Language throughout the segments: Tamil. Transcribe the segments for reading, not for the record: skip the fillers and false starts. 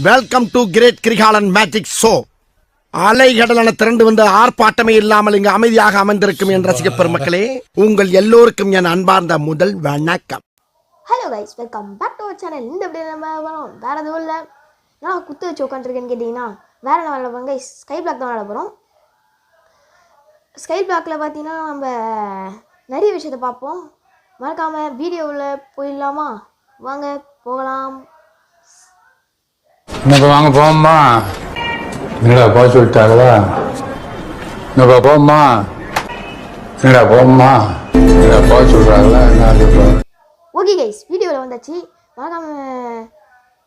Welcome to great Krikalan magic show. அலைகடலான திரண்டு வந்து ஆர்ப்பாட்டமே இல்லாமல் இங்கு அமைதியாக அமர்ந்திருக்கும் என் ரசிக பெருமக்களே, உங்கள் எல்லோருக்கும் என் அன்பார்ந்த முதல் வணக்கம். Hello guys, welcome back to our channel. இந்த வீடியோ நம்ம வரோம் வேறு எதுவும் இல்லை. நான் குத்து வச்சு உட்காந்துருக்கேன்னு கேட்டிங்கன்னா வேறு என்ன விளாட போகிறோம் கைஸ்? ஸ்கை பிளாக் தான் விளாட போகிறோம். ஸ்கை பிளாக்கில் பார்த்தீங்கன்னா நம்ம நிறைய விஷயத்தை பார்ப்போம். மறக்காமல் வீடியோவில் போயிடலாமா? வாங்க போகலாம். என்னப்பா வாங்க போம்மா. என்னடா போக சொல்லிட்டாங்களா? என்னப்பா போம்மா. என்னடா போம்மா. என்னடா போக சொல்கிறாங்களா? என்ன ஓகே கைஸ், வீடியோவில் வந்தாச்சு. மறக்காமல்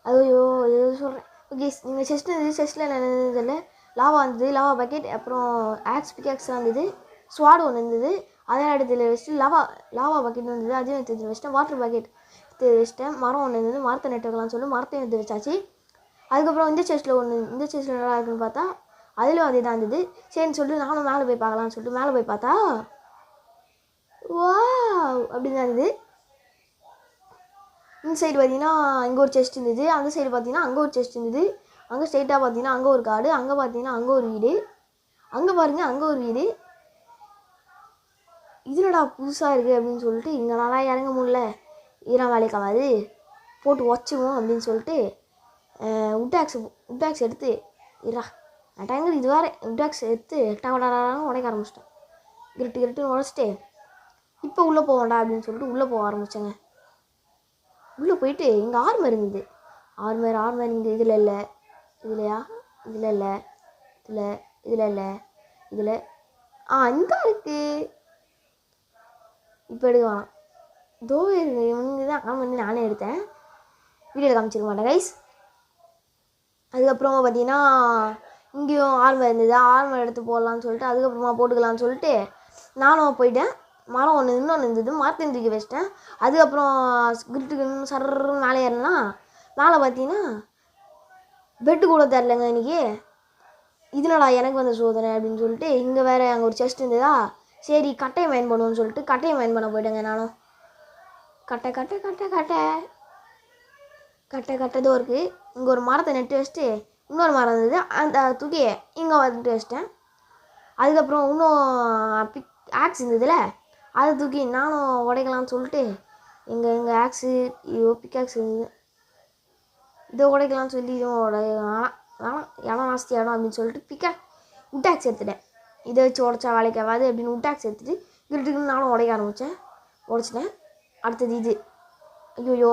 ஐயோ ஏதோ சொல்கிறேன். ஓகே, நீங்கள் செஸ்ட்டில் என்ன இருந்ததில்ல, லாவா இருந்தது, லாவா பக்கெட், அப்புறம் ஆக்ஸ் பிகாக்ஸ் இருந்தது, ஸ்வாட் ஒன்று இருந்தது, அதே இடத்துல வச்சுட்டு லாவா பக்கெட் இருந்தது, அதையும் எடுத்து வச்சிட்டேன். வாட்டர் பக்கெட் எடுத்து வச்சிட்டேன். மரம் ஒன்று இருந்தது, மரத்தை நெட்டு வைக்கலாம்னு சொல்லி மரத்தையும் எடுத்து வச்சாச்சு. அதுக்கப்புறம் இந்த செஸ்ட்டில் நல்லா இருக்குன்னு பார்த்தா அதிலும் அதே தான் இருந்தது. சரின்னு சொல்லிட்டு நானும் மேலே போய் பார்க்கலான்னு சொல்லிட்டு மேலே போய் பார்த்தா வா அப்படின்னு தான் இருந்தது. இந்த சைடு பார்த்தீங்கன்னா இங்கே ஒரு செஸ்ட் இருந்தது, அந்த சைடு பார்த்தீங்கன்னா அங்கே ஒரு செஸ்ட் இருந்தது, அங்கே ஸ்ட்ரைட்டாக பார்த்தீங்கன்னா அங்கே ஒரு காடு, அங்கே பார்த்தீங்கன்னா அங்கே ஒரு வீடு, அங்கே பாருங்கள் அங்கே ஒரு வீடு. இதுலடா புதுசாக இருக்குது அப்படின்னு சொல்லிட்டு இங்கே நல்லா இறங்க முடியல, இதெல்லாம் வேலைக்காகாது போட்டு வச்சுவோம் அப்படின்னு சொல்லிட்டு உட்டாக்ஸ் எடுத்து டேங்கர் இது வேறு உட்டாக்ஸ் எடுத்து டவடாடான்னு உடைக்க ஆரம்பிச்சிட்டேன். கிரிட்டுன்னு உடச்சிட்டு இப்போ உள்ளே போவோண்டா அப்படின்னு சொல்லிட்டு உள்ளே போக ஆரம்பித்தேங்க. உள்ளே போயிட்டு இங்கே ஆர்மர் இருந்தது. ஆர்மர் இங்கே இதில் இல்லை, இதுலையா, இதில் இல்லை, இதில் இல்லை, இதில் இங்கே இருக்குது. இப்போ எடுக்கலாம் தோ இருக்கு. இவங்க தான் ஆர்மர் நானே எடுத்தேன். வீடியோவில் காமிச்சிருக்க மாட்டேன் கைஸ். அதுக்கப்புறமா பார்த்தீங்கன்னா இங்கேயும் ஆர்மர் இருந்தது, ஆர்மர் எடுத்து போடலான்னு சொல்லிட்டு அதுக்கப்புறமா போட்டுக்கலான்னு சொல்லிட்டு நானும் போயிட்டேன். மரம் இன்னொன்று இருந்தது, மரத்தையும் தூக்கி வச்சிட்டேன். அதுக்கப்புறம் கிரிட்டுக்குன்னு சர்ன்னு மேலே ஏறினா மேலே பார்த்தீங்கன்னா பெட்டு கூட தரலைங்க இன்றைக்கி. இதனடா எனக்கு வந்த சோதனை அப்படின்னு சொல்லிட்டு இங்கே வேறு அங்கே ஒரு செஸ்ட் இருந்ததா, சரி கட்டையை மைன் பண்ணுவோன்னு சொல்லிட்டு கட்டையை மைன் பண்ண போயிட்டேங்க. நானும் கட்டதோ இருக்குது. இங்கே ஒரு மரத்தை நட்டு வச்சுட்டு இன்னொரு மரம் இருந்தது, அந்த தூக்கி இங்கே வந்துட்டு வச்சிட்டேன். அதுக்கப்புறம் இன்னும் ஆக்ஸ் இருந்ததுல, அதை தூக்கி நானும் உடைக்கலாம்னு சொல்லிட்டு எங்கள் ஆக்ஸு பிக்காக்ஸ் இருந்தது, இதை உடைக்கலாம்னு சொல்லி வேணாம் இடம் நாஸ்தி இடம் அப்படின்னு சொல்லிட்டு உட்டாக்ஸ் எடுத்துட்டேன். இதை வச்சு உடச்சா வேலைக்கு ஆகாது அப்படின்னு உட்டாக்ஸ் எடுத்துகிட்டு கிரிட்டுக்குன்னு நானும் உடைக்க ஆரம்பித்தேன். உடச்சிட்டேன். அடுத்தது இது ஐயோ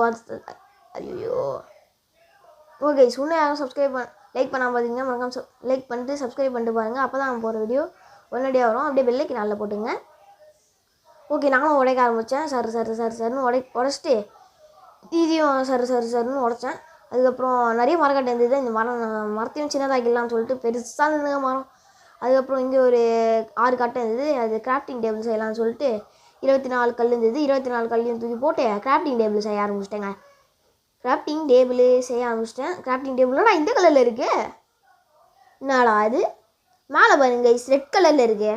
ஓகே. இன்னும் யாரும் லைக் பண்ணாமல் பார்த்தீங்கன்னா மறக்காம லைக் பண்ணிட்டு சப்ஸ்கிரைப் பண்ணிட்டு பாருங்கள். அப்போ தான் போகிற வீடியோ உடனடியாக வரும். அப்படியே பெல்லைக்கு நல்லா போட்டுங்க. ஓகே, நானும் உடைக்க ஆரம்பித்தேன். சருன்னு உடச்சிட்டு இதையும் சருன்னு உடச்சேன். அதுக்கப்புறம் நிறைய மரக்கட்டை இருந்தது. இந்த மரத்தையும் சின்னதாக்கிடலாம்னு சொல்லிட்டு பெருசாக இருந்ததுங்க மரம். அதுக்கப்புறம் இங்கே ஒரு 6 கட்டை இருந்தது, அது கிராஃப்டிங் டேபிள் செய்யலாம்னு சொல்லிட்டு 24 கல் இருந்தது. 24 கல்லையும் தூக்கி போட்டு கிராஃப்டிங் டேபிள் செய்ய ஆரம்பிச்சிட்டேங்க. கிராஃப்டிங் டேபிளோட இந்த கலரில் இருக்கு. என்னடா அது? மேலே பாருங்க ரெட் கலரில் இருக்கு.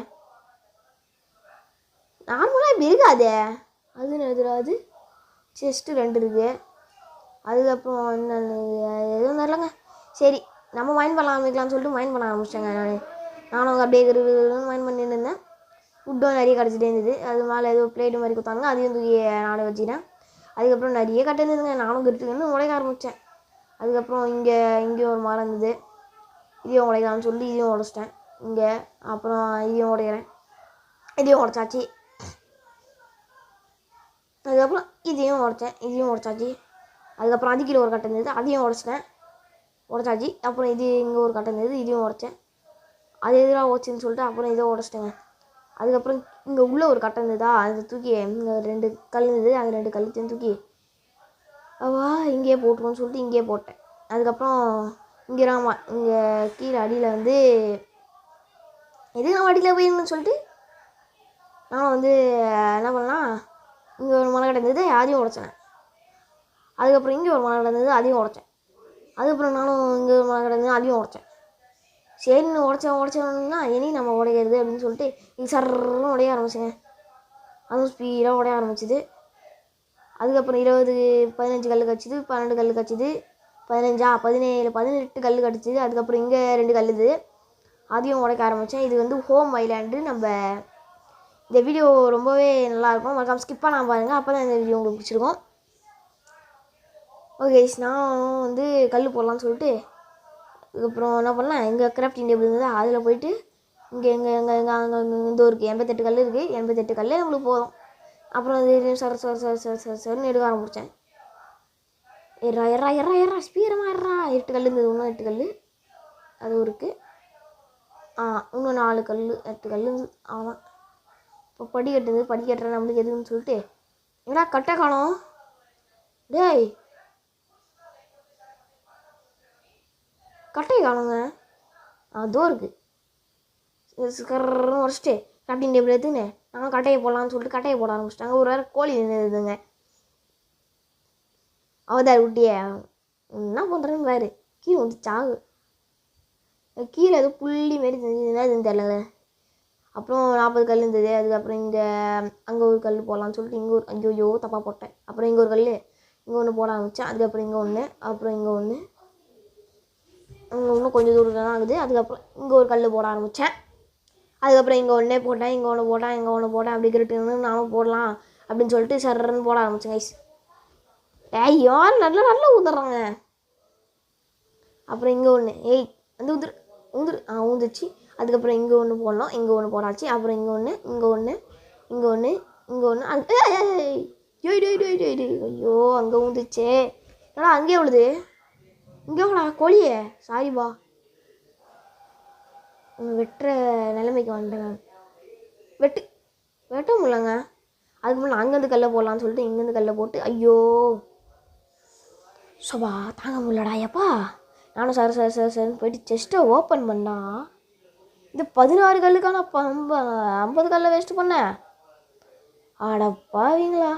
நார்மலாக இப்படி இருக்காதே. அது செஸ்ட்டு 2 இருக்குது. அதுக்கப்புறம் என்னென்ன எதுவும் தெரிலங்க. சரி நம்ம மைண்ட் பண்ண ஆரம்பிக்கலாம்னு சொல்லிட்டு மைண்ட் பண்ண ஆரம்பிச்சிட்டேங்க. நானும் அப்படியே மைண்ட் பண்ணிட்டு இருந்தேன். ஃபுட்டும் நிறைய கிடச்சிட்டே இருந்தது. அது மேலே ஏதோ பிளேட்டு மாதிரி கொடுத்தாங்க, அதையும் தூக்கி நானே வச்சுட்டேன். அதுக்கப்புறம் நிறைய கட்டை இருந்ததுங்க. நானும் கிரிட்டுக்குன்னு உடைக்க ஆரம்பித்தேன். அதுக்கப்புறம் இங்கேயும் ஒரு மரம் இருந்தது, இதையும் உடைக்கலாம்னு சொல்லி இதையும் உடச்சிட்டேன். அப்புறம் இதையும் உடைக்கிறேன். இதையும் உடச்சாச்சு. அதுக்கப்புறம் இதையும் உடச்சாச்சு. அதுக்கப்புறம் அது கீழே ஒரு கட்டை இருந்தது, அதையும் உடச்சாச்சு. அப்புறம் இது இங்கே ஒரு கட்டை இருந்தது, இதையும் உடச்சேன். அது எதிராக உடச்சின்னு சொல்லிட்டு அப்புறம் இதை உடச்சிட்டேங்க. அதுக்கப்புறம் இங்கே உள்ளே ஒரு கட்டை இருந்ததா, அதை தூக்கி இங்கே 2 கல் இருந்தது, அது 2 கல்லையும் தூக்கி இங்கேயே போட்டுருவோன்னு சொல்லிட்டு இங்கேயே போட்டேன். அதுக்கப்புறம் இங்கே கீழே அடியில் வந்து எதுக்கு நம்ம அடியில் போயிருந்தேன்னு சொல்லிட்டு நான் என்ன பண்ணேன், இங்கே ஒரு மரம் கிடந்தது, அதையும் உடச்சேன். அதுக்கப்புறம் இங்கே ஒரு மரம் கிடந்தது, அதையும் உடச்சேன். அதுக்கப்புறம் நானும் இங்கே ஒரு மரம் கிடந்தது, அதையும் உடச்சேன். சரின்னு உடச்சோன்னா இனி நம்ம உடைக்கிறது அப்படின்னு சொல்லிட்டு இது சர்ன்னு உடைய ஆரம்பிச்சுங்க. அதுவும் ஸ்பீடாக உடைய ஆரம்பிச்சிது. அதுக்கப்புறம் 15 கல் கிடச்சிது, 12 கல் கிடச்சிது, 18 கல் கிடச்சிது. அதுக்கப்புறம் இங்கே 2 கல் இது அதையும் உடைக்க ஆரம்பித்தேன். இது வந்து ஹோம் ஐலாண்டு. நம்ம இந்த வீடியோ ரொம்பவே நல்லாயிருக்கும், மறக்காம ஸ்கிப் பண்ணாமல் பாருங்கள், அப்போ தான் இந்த வீடியோ உங்களுக்கு பிடிச்சிருக்கும். ஓகே, நான் வந்து கல் போடலான்னு சொல்லிட்டு அதுக்கப்புறம் என்ன பண்ணேன், எங்கள் கிராஃப்டிங் டேபிள் இருந்தது அதில் போயிட்டு இங்கே அங்கே இந்த இருக்குது 88 கல் இருக்குது. 88 கல்லே நம்மளுக்கு போதும். அப்புறம் அது சரன்னு எடுக்க ஆரம்பித்தேன். எறா ஸ்பீரமாக எறா 8 கல் இருந்தது. இன்னும் 8 கல் அதுவும் இருக்குது. இன்னும் 4 கல் 8 கல் இருந்தது. அவ்வளோதான். இப்போ படிக்கட்டுறது நம்மளுக்கு எதுன்னு சொல்லிட்டு எங்கடா கட்டை காணோம். டேய் கட்டையை காணுங்க. அதோ இருக்குது. கர்றன்னு உடச்சிட்டு கிராஃப்டிங் டேபிள் எடுத்துன்னு நாங்கள் கட்டையை போடலான்னு சொல்லிட்டு கட்டையை போட ஆரம்பிச்சிட்டாங்க. ஒரு வேறு கோழி நின்றுதுங்க. அவதார் விட்டியே என்ன பண்ணுறேன்னு வேறு கீழே வந்து சாகு. கீழே ஏதோ புள்ளி மாரி செஞ்சதுன்னா இதுன்னு தெரியல. அப்புறம் 40 கல் இருந்தது. அதுக்கப்புறம் இங்கே அங்கே ஒரு கல் போடலான்னு சொல்லிட்டு இங்கே ஒரு ஐயோ தப்பாக போட்டேன். அப்புறம் இங்கே ஒரு கல் இங்கே ஒன்று போட ஆரம்பித்தேன். அதுக்கப்புறம் இங்கே ஒன்று, அப்புறம் இங்கே ஒன்று, இன்னும் கொஞ்சம் தூரம் தான் ஆகுது. அதுக்கப்புறம் இங்கே ஒரு கல் போட ஆரம்பித்தேன். அதுக்கப்புறம் இங்கே ஒன்றே போட்டேன், இங்கே ஒன்று போட்டேன், இங்கே ஒன்று போட்டேன். அப்படி கிரிட்டுன்னு நானும் போடலாம் அப்படின்னு சொல்லிட்டு சர்றன்னு போட ஆரம்பித்தேன் கைஸ். யார் நல்லா ஊந்துடுறாங்க. அப்புறம் இங்கே ஒன்று வந்து ஊந்துச்சு. அதுக்கப்புறம் இங்கே ஒன்று போடலாம், இங்கே ஒன்று போடாச்சு. அப்புறம் இங்கே ஒன்று, இங்கே ஒன்று, இங்கே ஒன்று, இங்கே ஒன்று. ஐயோ அங்கே ஊந்துச்சே. ஏன்னா அங்கேயே விழுது. இங்கே விடா கோழியே. சாரிப்பா, வெட்டுற நிலைமைக்கு வந்துட்டேங்க. வெட்ட முடியலங்க. அதுக்கு முன்னாடி அங்கேருந்து கல்லை போடலான்னு சொல்லிட்டு இங்கேருந்து கல்லை போட்டு ஐயோ சோபா தாங்க முடியலடா ஐயப்பா. நானும் சரின்னு போயிட்டு செஸ்ட்டை ஓப்பன் பண்ணா இந்த 16 கல்லுக்கான 50 கல்லை வேஸ்ட்டு பண்ணேன். ஆடப்பாவீங்களா,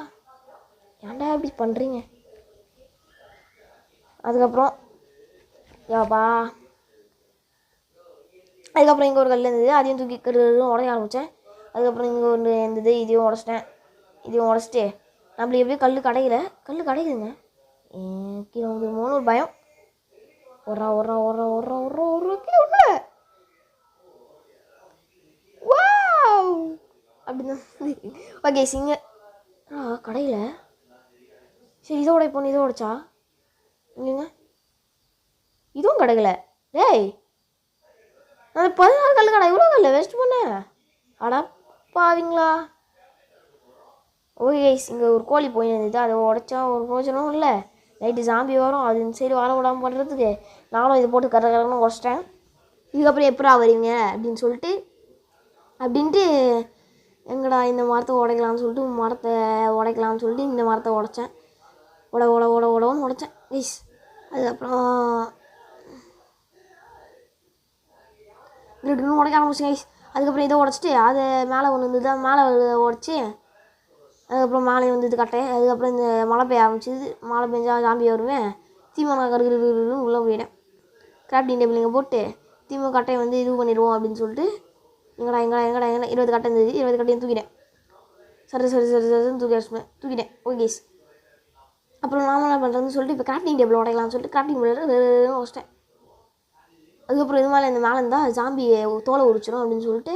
ஏன்டா இப்படி பண்ணுறீங்க? அதுக்கப்புறம் யாப்பா அதுக்கப்புறம் இங்கே ஒரு கல் இருந்தது. அதையும் தூக்கி உடைய ஆரம்பித்தேன். அதுக்கப்புறம் இங்கே ஒன்று இருந்தது. இதையும் உடச்சிட்டு நம்மளுக்கு எப்படியும் கல் கிடைக்குதுங்க. கீழே வந்துருமோன்னு ஒரு பயம். ஒரு கீழே உள்ள அப்படின்னு ஓகே சிங்க கடையில். சரி இதை உடைப்போன்னு இதை உடைச்சா இல்லைங்க, இதுவும் கிடைக்கல. டேய் நான் 16 கல் கடை இவ்வளோ கல்ல வேஸ்ட் பண்ணேன். அடா பாவீங்களா. ஓகே கைஸ், இங்கே ஒரு கோழி போயிருந்தது. அதை உடைச்சா ஒரு பிரோஜனம் இல்லை. நைட்டு ஜாம்பி வரும், அது இந்த சைடு வர விடாமல் பண்ணுறதுக்கு நானும் இதை போட்டு கரன்னு உடச்சிட்டேன். இதுக்கப்புறம் எப்படா வரீங்க அப்படின்ட்டு எங்கடா இந்த மரத்தை உடைக்கலாம்னு சொல்லிட்டு இந்த மரத்தை உடைச்சேன். உடன்னு உடைச்சேன் கைஸ். அதுக்கப்புறம் இன்னும் உடைக்க ஆரம்பிச்சு கைஸ். அதுக்கப்புறம் இதை உடச்சிட்டு அதை மேலே ஒன்று இருந்தது, மேலே உடச்சி அதுக்கப்புறம் மேலே வந்து கட்டேன். அதுக்கப்புறம் இந்த மழை பெய்ய ஆரம்பிச்சிது. மழை பெஞ்சா ஜாம்பி வருவேன். தீமனை கருன்னு உள்ளே போயிட்டேன். கிராஃப்டிங் டேபிள் இங்கே போட்டு தீமை கட்டையை வந்து இது பண்ணிடுவோம் அப்படின்னு சொல்லிட்டு எங்கடா 20 கட்டை இருந்தது. 20 கட்டையும் தூக்கிட்டேன். சரின்னு தூக்கிட்டேன். ஓகே. அப்புறம் நாம என்ன பண்ணுறதுன்னு சொல்லிட்டு இப்போ கிராஃப்டிங் டேபிள் உடைக்கலாம்னு சொல்லிட்டு கிராஃப்டிங் டேபிள் வச்சிட்டேன். அதுக்கப்புறம் இது மேலே இந்த மேலே இருந்தால் ஜாம்பி தோலை உரிச்சிடும் அப்படின்னு சொல்லிட்டு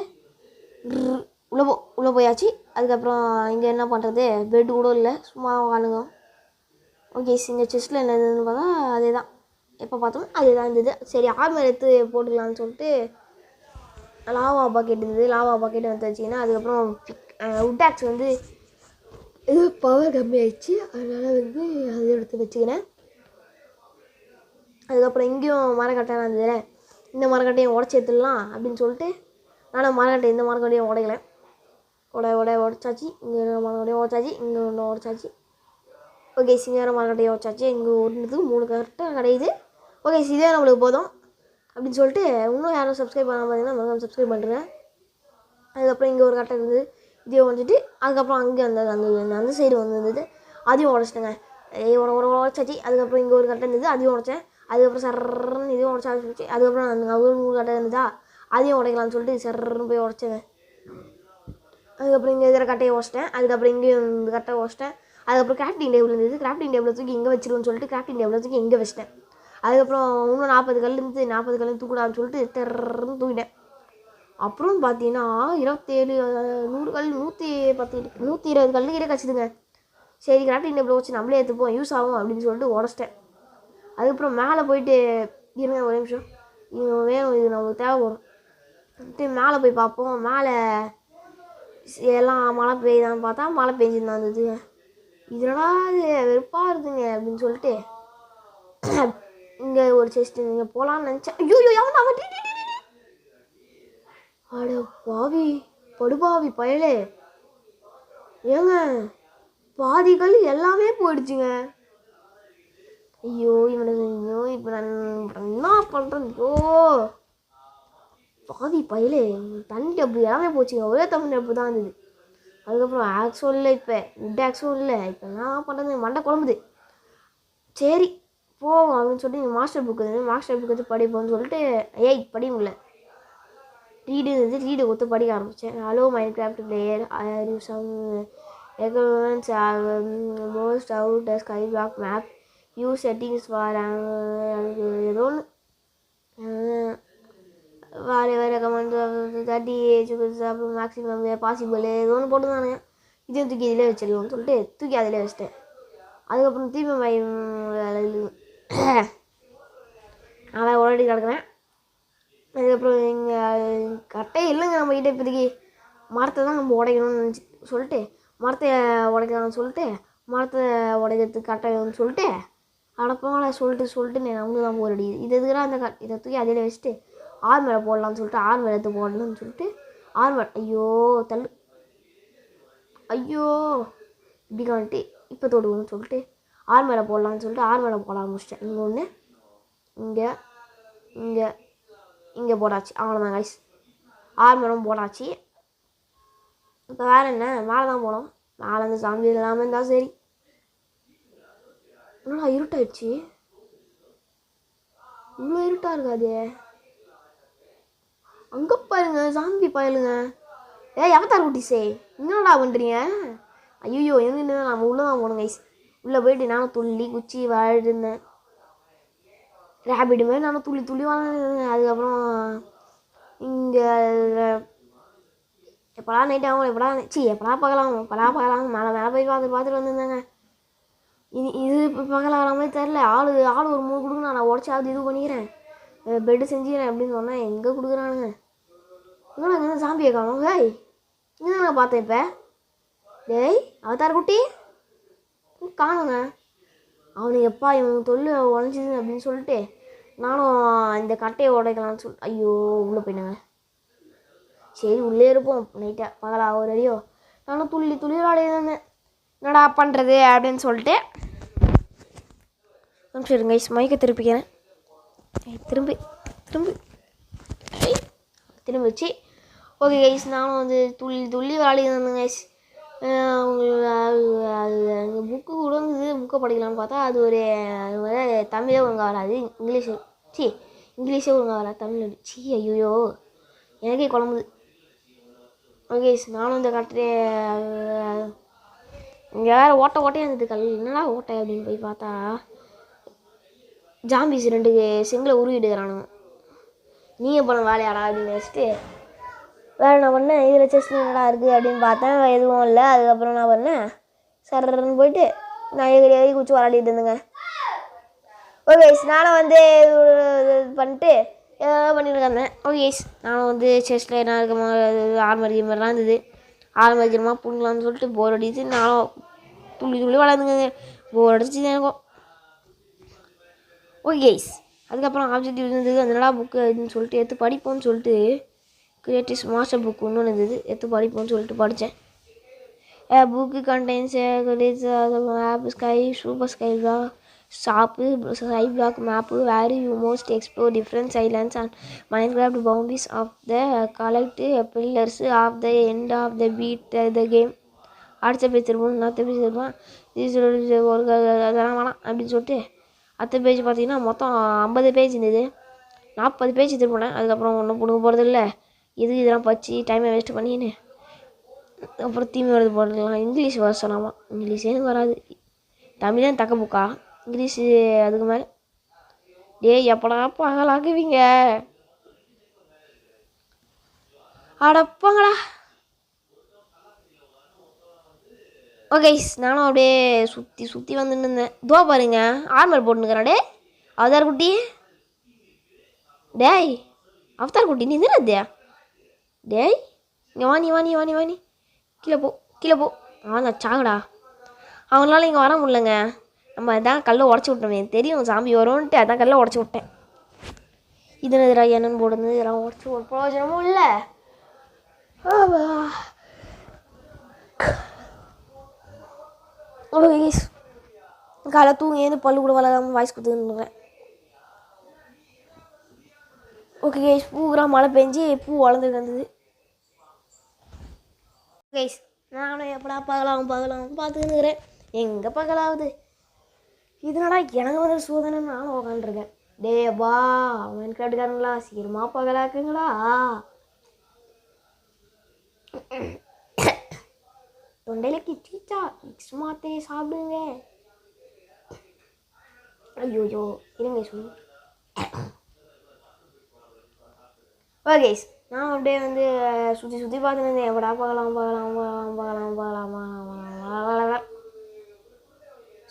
உள்ளே போயாச்சு. அதுக்கப்புறம் இங்கே என்ன பண்ணுறது, பெட்டு கூட இல்லை, சும்மா வாழுங்க. ஓகே, இங்கே செஸ்ட்டில் என்ன இருந்ததுன்னு பார்த்தா அதே தான், எப்போ பார்த்தோம் அதே தான் இருந்தது. சரி ஆர்மர் எடுத்து போட்டுக்கலான்னு சொல்லிட்டு லாவா பாக்கெட் இருந்தது. லாவா பாக்கெட் வந்து வச்சிங்கன்னா அதுக்கப்புறம் உட்டாக்ஸ் வந்து இது பவர் கம்மியாயிடுச்சு, அதனால் வந்து அதை எடுத்து வச்சுக்கினேன். அதுக்கப்புறம் இங்கேயும் மரக்கட்டை இருந்தது. இந்த மரக்கட்டையும் உடச்சி எடுத்துடலாம் அப்படின்னு சொல்லிட்டு நானும் இந்த மரக்கட்டையும் உடைக்கல. உடச்சாச்சு. இங்கே மரக்கட்டையும் உடச்சாச்சு, இங்கே ஒன்று உடச்சாச்சு. ஓகே, சிங்கார மரக்கட்டையும் உடச்சாச்சு. இங்கே ஒன்றுக்கு 3 கரெக்டாக கிடையாது. ஓகே, இதே நம்மளுக்கு போதும் அப்படின்னு சொல்லிட்டு இன்னும் யாரும் சப்ஸ்கிரைப் பண்ணாமல் பார்த்தீங்கன்னா சப்ஸ்கிரைப் பண்ணுறேன். அதுக்கப்புறம் இங்கே ஒரு கட்டை இருந்தது, இதையும் உடச்சிட்டு அதுக்கப்புறம் அங்கே அந்த சைடு வந்துருந்தது, அதையும் உடச்சிட்டேங்க. உடச்சாச்சு. அதுக்கப்புறம் இங்கே ஒரு கட்டை இருந்தது, அதையும் உடச்சேன். அதுக்கப்புறம் சர்றன்னு இதையும் உடச்சாச்சு. அதுக்கப்புறம் அந்த 100 கட்டை இருந்ததா அதையும் உடைக்கலாம்னு சொல்லிட்டு சர்றன்னு போய் உடச்சேங்க. அதுக்கப்புறம் இங்கே இருக்கிற கட்டையை உடச்சிட்டேன். அதுக்கப்புறம் இங்கேயும் இந்த கட்டை உடச்சிட்டேன். அதுக்கப்புறம் கிராஃப்டிங் டேபிள் இருந்தது. கிராஃப்டிங் டேபிளை தூக்கி இங்கே வச்சிருவோன்னு சொல்லிட்டு கிராஃப்டிங் டேபிளை தூக்கி இங்கே வச்சிட்டேன். அதுக்கப்புறம் இன்னும் 40 கல் இருந்து 40 கல் தூக்கூடாதுன்னு சொல்லிட்டு தெருன்னு தூக்கிட்டேன். அப்புறம் பார்த்தீங்கன்னா 27 100 கல் 110 120 கல் கிட்டே கிடச்சிதுங்க. சரி கிராஃப்டிங் டேபிள் வச்சு நம்மளே எடுத்துப்போம் யூஸ் ஆகும் அப்படின்னு சொல்லிட்டு உடச்சிட்டேன். அதுக்கப்புறம் மேலே போயிட்டு இருங்க ஒரே நிமிஷம், இது வேணும், இது நம்மளுக்கு தேவைப்படும். மேலே போய் பார்ப்போம். மேலே எல்லாம் மழை பெய்யுதான்னு பார்த்தா மழை பெஞ்சிருந்தான் இருந்ததுங்க. இதனடா இது வெறுப்பாக இருக்குங்க அப்படின்னு சொல்லிட்டு இங்கே ஒரு செஸ்ட் இங்கே போகலான்னு நினச்சேன். ஐயோ எவன் அவன் அட பாவி படுபாவி பயலே, ஏங்க பாதிகள் எல்லாமே போயிடுச்சுங்க. ஐயோ இவனுக்கு ஐயோ இப்போ நான் என்ன பண்ணுறேன்? ஐயோ பாதி பயலே, தண்ணி டப்பு எல்லாமே போச்சுங்க. ஒரே தண்ணி டப்பு தான் இருந்தது. அதுக்கப்புறம் ஆக்ஸும் இல்லை, இப்போ உட் ஆக்ஸும் இல்லை. இப்போ என்ன பண்ணுறது, மண்டை குழம்புது. சரி போவோம் அப்படின்னு சொல்லிட்டு மாஸ்டர் புக் வந்து படிப்போம்னு சொல்லிட்டு படிக்க முடியல. ரீடு இருந்தது, ரீடு கொடுத்து படிக்க ஆரம்பித்தேன். Hello Minecraft player, I you some recommends most out sky block map you settings for ஏதோ ஒன்று வேறு ரெக்கமெண்ட் 30 ஏஜ் அப்புறம் மேக்ஸிமம் பாசிபிள் ஏதோ ஒன்று போட்டுருந்தானுங்க. இதையும் தூக்கி இதிலே வச்சிடலாம்னு சொல்லிட்டு தூக்கி அதிலே வச்சிட்டேன். அதுக்கப்புறம் திரும்பி அவன் ஓடி கிடக்குறேன். அதுக்கப்புறம் இங்கே கட்டையே இல்லைங்க நம்மக்கிட்ட. இப்போதைக்கு மரத்தை தான் நம்ம உடைக்கணும்னு சொல்லிட்டு மரத்தை உடைக்கலாம்னு சொல்லிட்டு மரத்தை உடைக்கிறதுக்கு கட்டை வேணும்னு சொல்லிட்டு அடப்பாங்கள சொல்லிட்டு நம்மளுக்கு தான் போர் அடிக்குது. இது எதுக்குறா அந்த இதை தூக்கி அதில் வச்சுட்டு ஆறு மேலே போடலாம்னு சொல்லிட்டு ஆறு மேலே எடுத்து போடணும்னு சொல்லிட்டு ஆறு மேலே ஐயோ தள்ளு ஐயோ இப்படி காண்ட்டு இப்போ தொடுவோம்னு சொல்லிட்டு ஆறு மேலே போடலான்னு சொல்லிட்டு ஆறு மேலே போட ஆரம்பிச்சிட்டேன். இங்கே ஒன்று இங்கே இங்கே இங்கே போடாச்சு. அவ்வளோதான் கைஸ், ஆறு மரம் போடாச்சு. இப்போ வேறு என்ன, மேலே தான் போனோம். மேலே இருந்து சாமி இல்லாமல் இருந்தால் சரி. என்னடா இருட்டாயிடுச்சு, இவ்வளோ இருட்டாக இருக்காது. அங்கே பாருங்க சாம்பி பயலுங்க. எவத்தார் குட்டிஸே என்னடா பண்ணுறீங்க? ஐயோ எங்கே நம்ம உள்ளே தான் போனோம் கைஸ். உள்ளே போயிட்டு நானும் துள்ளி குச்சி வாழ்ந்துட்டு இருந்தேன். ரேபிட் மாதிரி நானும் துள்ளி வாழ்ந்தேன். அதுக்கப்புறம் இங்கே எப்படா நைட் ஆகும், எப்படா பார்க்கலாம் மேலே போய் பார்த்துட்டு வந்திருந்தேங்க. இது இப்போ பகல வர மாதிரி தெரில. ஆள் ஒரு 3 கொடுக்குறேன், நான் உடச்சாவது இது பண்ணிக்கிறேன், பெட்டு செஞ்சுக்கிறேன் அப்படின்னு சொன்னேன். எங்கே கொடுக்குறானுங்க? இங்கே நாங்கள் சாம்பியை காணும். ஹேய் இங்கே நான் பார்த்தேன். இப்போ டேய் அவதார் குட்டி காணுங்க. அவனுக்கு எப்பா இவன் தொல்லு உடஞ்சிது அப்படின்னு சொல்லிட்டு நானும் இந்த கட்டையை உடைக்கலான்னு சொல்லிட்டு ஐயோ உள்ளே போயிட்டாங்க. சரி உள்ளே இருப்போம் நைட்டாக பகலா ஒரு அடியோ. நானும் துள்ளி விளையாடிருந்தேன். என்னடா பண்ணுறது அப்படின்னு சொல்லிட்டு சரிங்க கைஸ் மைக்கை திருப்பிக்கிறேன். திரும்பி வச்சு ஓகே கைஸ் நானும் வந்து துள்ளி விளையாடிருந்தேன் கைஸ். அது புக்கு கூட இருந்தது, புக்கை படிக்கலான்னு பார்த்தா அது ஒரு தமிழே ஒழுங்காக வராது, இங்கிலீஷே ஒழுங்காக வராது, தமிழ் ஐயோ எனக்கே குழம்புது. ஓகே நானும் இந்த கட்டுரை இங்கே வேறு ஓட்டையாக இருந்தது கல். என்னடா ஓட்டை அப்படின்னு போய் பார்த்தா ஜாம்பிஸ் 2 செங்கலை உருவிடுக்கிறானுங்க. நீங்கள் பண்ண வேலையாடா அப்படின்னு வச்சுட்டு வேறு என்ன பண்ணேன், இதில் செஸ்ட் என்னடா இருக்குது அப்படின்னு பார்த்தேன், எதுவும் இல்லை. அதுக்கப்புறம் நான் பண்ணேன் சரன்னு போயிட்டு நான் எதிரி குச்சி விளாடிட்டு இருந்தேங்க. ஓகே நானும் வந்து பண்ணிட்டு ஏதாவது பண்ணிட்டு இருந்தேன். ஓகே நானும் வந்து செஸ்ட்டில் என்ன இருக்குமா ஆர்மரிலாம் இருந்தது, ஆரம்பிக்கிறமா புண்ணலான்னு சொல்லிட்டு போர் அடிச்சு நானும் துள்ளி விளாடுங்க. போர் அடிச்சு எனக்கும். ஓகே அதுக்கப்புறம் ஆப்ஜெக்டிவ் இருந்தது, அதனால புக்கு இதுன்னு சொல்லிட்டு எடுத்து படிப்போம்னு சொல்லிட்டு கிரியேட்டிவ்ஸ் மாஸ்டர் புக் ஒன்று இருந்தது, எடுத்து படிப்போம்னு சொல்லிட்டு படித்தேன். Book contains map sky super sky sky block map where you most explore different islands and Minecraft boundaries of the collect pillars of the end of the beat the game. அடுத்த பேஜ் திரும்பவும் அடுத்த பேஜ் திரும்பலாம் இது ஒரு அதெல்லாம் வேணாம் அப்படின்னு சொல்லிட்டு அடுத்த பேஜ் பார்த்தீங்கன்னா மொத்தம் 50 பேஜ் இருந்தது, 40 பேஜ் திரும்பினேன். அதுக்கப்புறம் ஒன்றும் பிடுங்க போகிறது இல்லை, இதெல்லாம் பச்சு டைமை வேஸ்ட் பண்ணின்னு அப்புறம் தீமை வருது போடலாம். இங்கிலீஷ் வர சொல்லாமா, இங்கிலீஷே எனக்கு வராது, தமிழே தக்க புக்கா, இங்கிலீஷு அதுக்கு மேலே டேய் எப்படா பகலாக்குவீங்க? அடப்பாங்கடா. ஓகே நானும் அப்படியே சுற்றி சுற்றி வந்துட்டு இருந்தேன். துவா பாருங்க ஆர்மர் போட்டுனுக்கிறேன். டே அவதார் குட்டி, டேய் அவதார் குட்டி நீ தானே? டேய் இங்கே வாணி வாணி வாணி வாணி கீழே போ கீழே போ. நான் சாங்கடா. அவங்களால இங்கே வர முடியலங்க. நம்ம அதான் கல்லை உடச்சி விட்டோமே, தெரியும் சாமி வரும்ன்ட்டு அதான் கல்லை உடச்சி விட்டேன். இதுனதுரா என்னன்னு போடுறது, இதெல்லாம் உடச்சி ஒரு பிரயோஜனமும் இல்லை. ஓகே கைஸ், காலை தூங்கி ஏந்து பல்லு கூட வளராமல் வாய்ஸ் கொடுத்துருந்தேன். ஓகே கைஸ், பூரா மழை பெஞ்சு பூ வளர்ந்துட்டு இருந்தது. கைஸ் நானும் எப்படா பகலாம் பார்த்துக்கிறேன். எங்கே பகலாகுது? இதனடா எனக்கு வந்து சோதனை. நானும் உக்காந்துருக்கேன். டே வா அவன் கேட்டுக்காரங்களா சீக்கிரமா பகலாக்குங்களா. தொண்டையில் கிச்சிச்சா மிக்ஸ் மாத்திரை சாப்பிடுங்க. ஐயோயோ இருங்க சொல்லு. ஓகே நான் அப்படியே வந்து சுற்றி சுற்றி பார்த்துன்னு இருந்தேன். எப்படா பகலாம்.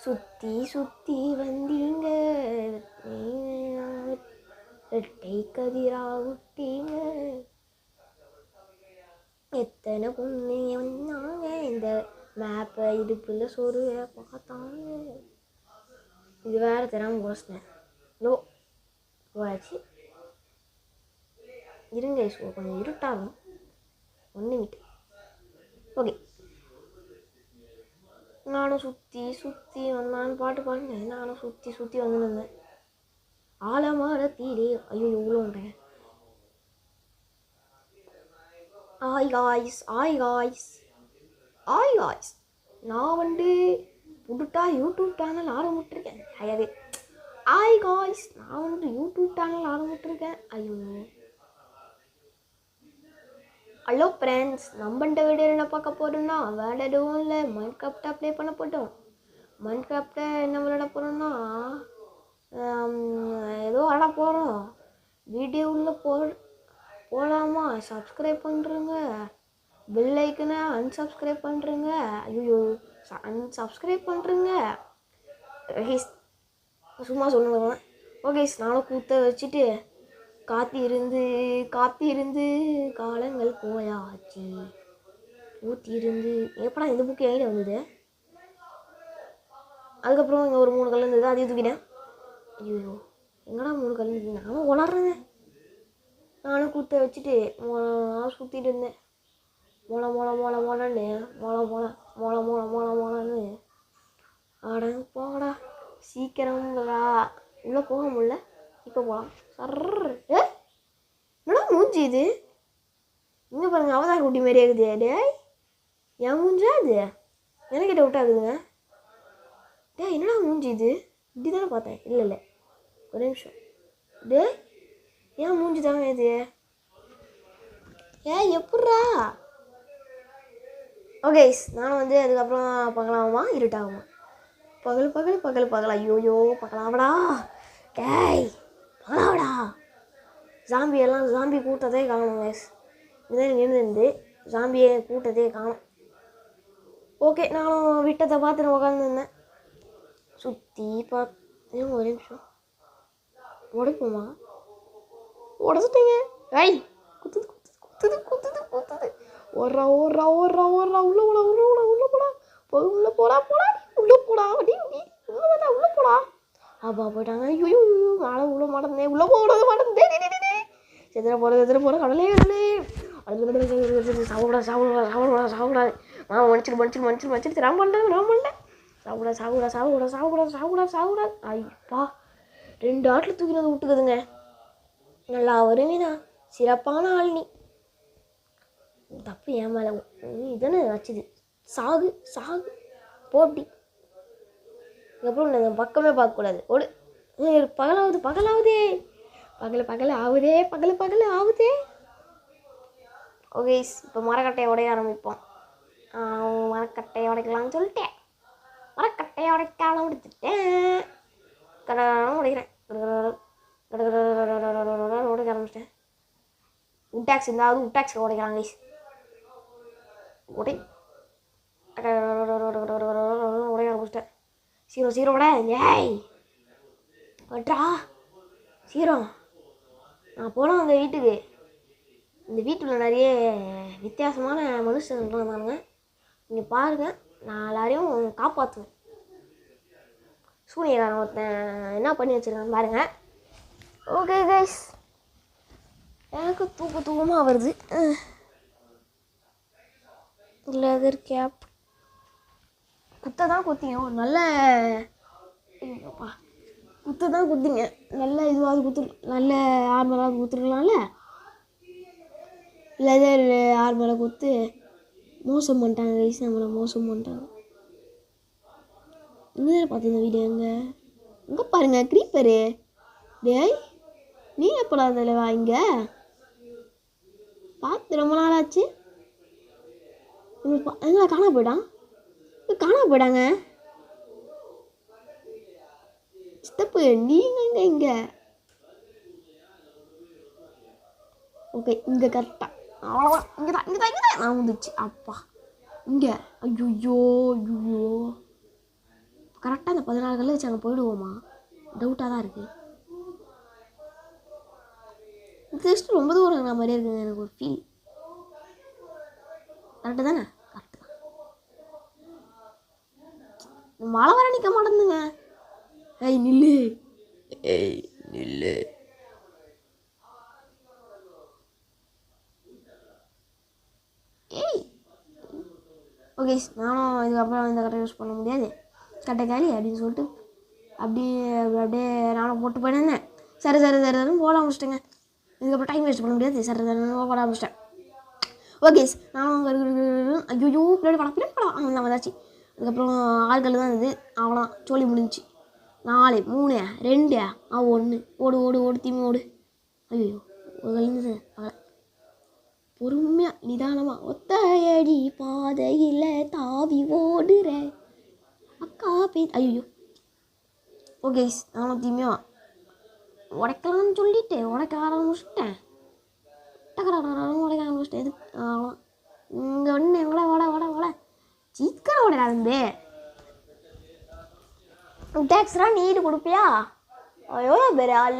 சுற்றி சுற்றி வந்தீங்க, ரெட்டை கதிரா விட்டீங்க, எத்தனை பொண்ணு வந்தாங்க இந்த மேப்பை இடுப்பில் சொரு பார்த்தாங்க. இது வேற தெரியாமல் போசினேன். லோ போயாச்சு. இருங்க கொஞ்சம் இருட்டாகும் 1 நிமிடம். ஓகே நானும் சுற்றி சுற்றி வந்தான்னு பாட்டு பாடுங்க. நானும் சுற்றி சுற்றி வந்துருந்தேன். ஆலமரத்தீரே ஐயோ இவ்வளோன்றேன். ஆய் காய்ஸ் நான் வந்து புதுட்டா யூடியூப் சேனல் ஆரம்பிட்டிருக்கேன். ஐயாவே ஆய் காய்ஸ் நான் வந்து யூடியூப் சேனல் ஆரம்பிட்டிருக்கேன். ஐயோ ஹலோ ஃப்ரெண்ட்ஸ், நம்ம இந்த வீடியோ என்ன பார்க்க போகிறோம்னா வேறு எதுவும் இல்லை, மைன்கிராஃப்டை ப்ளே பண்ண போட்டோம். மைன்கிராஃப்டை என்ன விளையாட போகிறோம்னா ஏதோ ஆட போகிறோம். வீடியோ உள்ள போகலாமா? சப்ஸ்கிரைப் பண்ணுறேங்க, பெல் ஐக்கனை அன்சப்ஸ்கிரைப் பண்ணுறேங்க. ஐயோ அன்சப்ஸ்கிரைப் பண்ணுறேங்க. சும்மா சொல்லுங்க. ஓகே நானும் கூத்த வச்சுட்டு காத்திருந்து காலங்கள் போயாச்சு. ஊத்திருந்து எப்படா இந்த புக்கு எங்கே வந்தது? அதுக்கப்புறம் இங்கே ஒரு 3 கல் இருந்தது, அதையும் தூக்கிட்டேன். ஐயோ எங்கடா 3 கல் இருந்தது? நானும் வளர்றேன். நானும் கூத்த வச்சுட்டு சுற்றிட்டு இருந்தேன். மொளன்னு அடங்க போங்கடா சீக்கிரம். உள்ளே போக முடியல. இப்போ போகலாம். என்னடா மூஞ்சி இது? இங்கே பாருங்க அவதார் குட்டி மாரி இருக்குது. டே என் மூஞ்சா இது? எனக்கிட்ட விட்டாக்குதுங்க. டே என்னடா மூஞ்சி இது? இப்படி தானே பார்த்தேன். இல்லை ஒரு நிமிஷம். டே ஏன் மூஞ்சி தாங்க இது? எப்பட்றா? ஓகே நானும் வந்து அதுக்கப்புறம் பகலாமா இருட்டாகுமா? பகல் ஐயோயோ பகலாவடா. டேய் பகலாவடா. ஜாம்பி கூட்டத்தே காணும் கைஸ். இதுதான் நின்று ஜாம்பியை கூட்டத்தே காணும். ஓகே நானும் விட்டத்தை பார்த்துட்டு உட்காந்துருந்தேன். சுற்றி பார்த்து ஒரு நிமிஷம் உடைப்போமா? உடச்சிட்டீங்க. ஐய் குத்துது ஓடுறா உள்ள போடா அப்பா போயிட்டாங்க. ஐயோ மாலை உள்ள மாட்டேன். உள்ள போடாது எதிர போகிற கடலே சாப்பிடாது. நான் மன்னிச்சிட்டு நான் பண்ணேன். சாப்பிடாது. ஐப்பா 2 ஆட்டில் தூக்கினது விட்டுக்குதுங்க. நல்லா வருவீனா சிறப்பான ஆள் நீ. தப்பு ஏன் மேலே இதுன்னு வச்சுது. சாகு போட்டி. அதுக்கப்புறம் நான் பக்கமே பார்க்கக்கூடாது. பகலாகுதே பகல் ஆகுதே. ஓகே இப்போ மரக்கட்டையை உடைய ஆரம்பிப்போம். மரக்கட்டையை உடைக்கலாம்னு சொல்லிட்டேன். மரக்கட்டையை உடைக்க ஆரம்பிச்சுட்டேன். உடைக்கிறேன். உடைக்க ஆரம்பிச்சிட்டேன். உட்டாக்ஸ் இருந்தாவது உட்டாக்ஸ் உடைக்கிறாங்க கைஸ். உடை உடைய ஆரம்பிச்சிட்டேன். சீரோட ஏய் வட்ரா சீரம். நான் போனோம் அந்த வீட்டுக்கு. இந்த வீட்டில் நிறைய வித்தியாசமான மனுஷங்கள்லாம் இருந்தாங்க. நீங்கள் பாருங்கள், நான் எல்லாரையும் காப்பாற்றுவேன். சூனியக்காரன் ஒருத்தன் என்ன பண்ணி வச்சுருக்கான்னு பாருங்கள். ஓகே கைஸ், எனக்கு தூக்கமாக வருது. லெதர் கேப் குத்த தான் குத்திங்க. ஒரு நல்ல குத்த தான் குத்திங்க. நல்ல இதுவாக நல்ல ஆர்மராக குத்துருக்கலாம்ல. லெதர் ஆர்மரை குத்து மோசம் பண்ணிட்டாங்க கைஸ். நம்மளை மோசம் பண்ணிட்டாங்க. இன்னும் பார்த்து இந்த வீடியோ எங்கே பாருங்க க்ரீப்பரு. டேய் நீ எப்படா அதில் வாங்க பார்த்து ரொம்ப நாள் ஆச்சு. எங்களை காண போயிட்டாங்க. சித்தப்பு நீங்கள் இங்கே ஓகே இங்கே கரெக்டாக அவ்வளோதான். இங்கே தான் நான் வந்துச்சு. அப்பா இங்கே ஐயோ கரெக்டாக அந்த 14 கல்லை வச்சு அங்கே போயிடுவோமா? டவுட்டாக தான் இருக்குது. ஜஸ்ட் ரொம்ப தூரம் நான் மாதிரியே இருக்குங்க. எனக்கு ஒரு ஃபீல். கரெக்டு தானே? கரெக்டு தான். மழை வர நிற்க மாட்டேங்குதுங்க. ஏய் நில்லு. ஓகே நானும் இதுக்கப்புறம் இந்த கட்டை யூஸ் பண்ண முடியாது. கட்டை காலி அப்படின்னு சொல்லிட்டு அப்படியே நானும் போட்டு போயிட்டேன். சரி போட ஆரம்பிச்சிட்டேங்க. இதுக்கப்புறம் டைம் வேஸ்ட் பண்ண முடியாது. சரி போட ஆரம்பிச்சிட்டேன். ஓகே நானும் ஐயோ பின்னாடி படம் அவங்க வந்தாச்சு. அதுக்கப்புறம் ஆள்கள் தான் இருந்தது. அவ்வளோ சோழி முடிஞ்சிச்சு. 4 3 2 1 ஓடு தீமை ஓடு. ஐயோ கழிந்தது. பொறுமையாக நிதானமாக ஒத்தையடி பாதையில் தாவி ஓடுற அக்கா ஐயோ ஓகே நானும் தீமையா உடைக்கலாம்னு சொல்லிட்டு உடைக்க ஆரம்பிச்சிட்டேன். உடைக்க ஆரம்பிச்சிட்டேன். இது இங்கே ஒன்று எங்களை சீக்கிரம் உடையாதும்பே. டேக்ஸ்லாம் நீடு கொடுப்பியா? எவ்வளோ பேர் ஆள்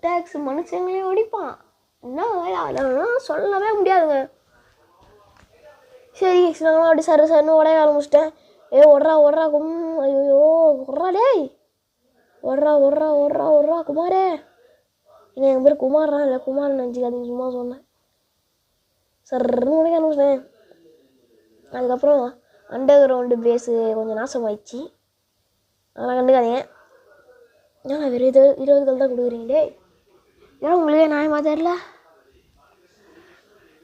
டேக்ஸ் மனுஷங்களையும் ஒடிப்பான். என்ன அதெல்லாம் சொல்லவே முடியாதுங்க. சரி நாங்களும் அப்படி சருன்னு உடைய ஆரம்பிச்சிட்டேன். ஓடுறா ஐயோ ஓடுறா டேய் ஓடுறா குமாரே. இல்லை எங்கள் பேர் குமார்லாம் இல்லை, குமார் நினச்சிக்காதீங்க, சும்மா சொன்னேன். சர்ன்னு உடைய ஆரம்பிச்சிட்டேன். அதுக்கப்புறம் அண்டர் கிரவுண்டு பேஸு கொஞ்சம் நாசமாயிடுச்சு. அதெல்லாம் கண்டுக்காதீங்க. ஏன்னா வெறும் 20 கல் தான் கொடுக்குறீங்களே. ஏன்னா உங்களுக்கே நியாயமாக தெரியல.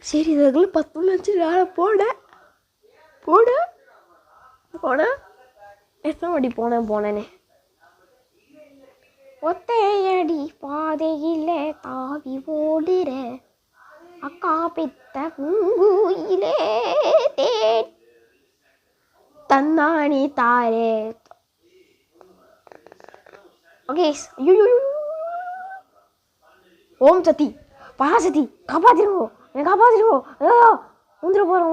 சரி இதுக்குள்ள 10 வச்சு வேலை போனேன் எத்தனை வாட்டி போனேனே. ஒத்தையடி பாதையில் தாவி ஓடுற அக்கா பெத்த பூங்குயிலே தந்தானி தாரே. ஓகே ஓம் சக்தி பராசக்தி காப்பாத்திருங்கோ, என்னை காப்பாத்திருங்கோ. ஐயோ ஊந்துட போகிறோம்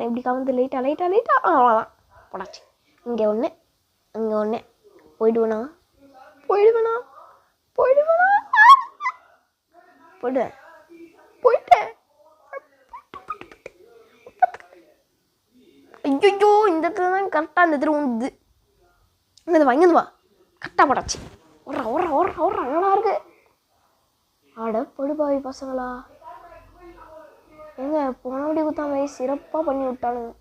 இப்படி கவுந்து லைட்டாக அவ்வளோதான் போடாச்சு. இங்கே ஒன்று அங்கே ஒன்று. போயிடுவேனா போயிட்டேன். ஐயோ இந்த இடத்துல தான் கரெக்டாக இந்த தெரு வந்து இங்கேருந்து வா கரெக்டாக போடாச்சு. ஓடுறா என்னடா இருக்கு. அட படுபாவி பசங்களா. ஏங்க போனபடி குத்தாம சிறப்பாக பண்ணி விட்டானுங்க.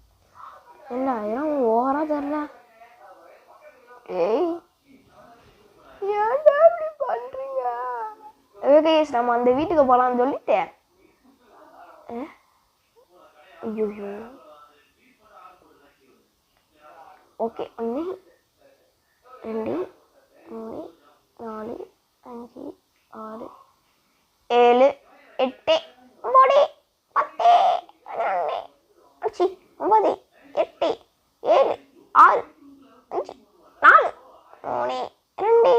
என்ன ஏன்னா ஓவராக தெரில. ஏய் ஏன்டா இப்படி பண்ணுறீங்க? ஓகே நம்ம அந்த வீட்டுக்கு போகலான்னு சொல்லிட்டு ஐயோ ஓகே 1 2 3 4 5 6 7 8 9 10 11 9 8 7 6 5 4 3 2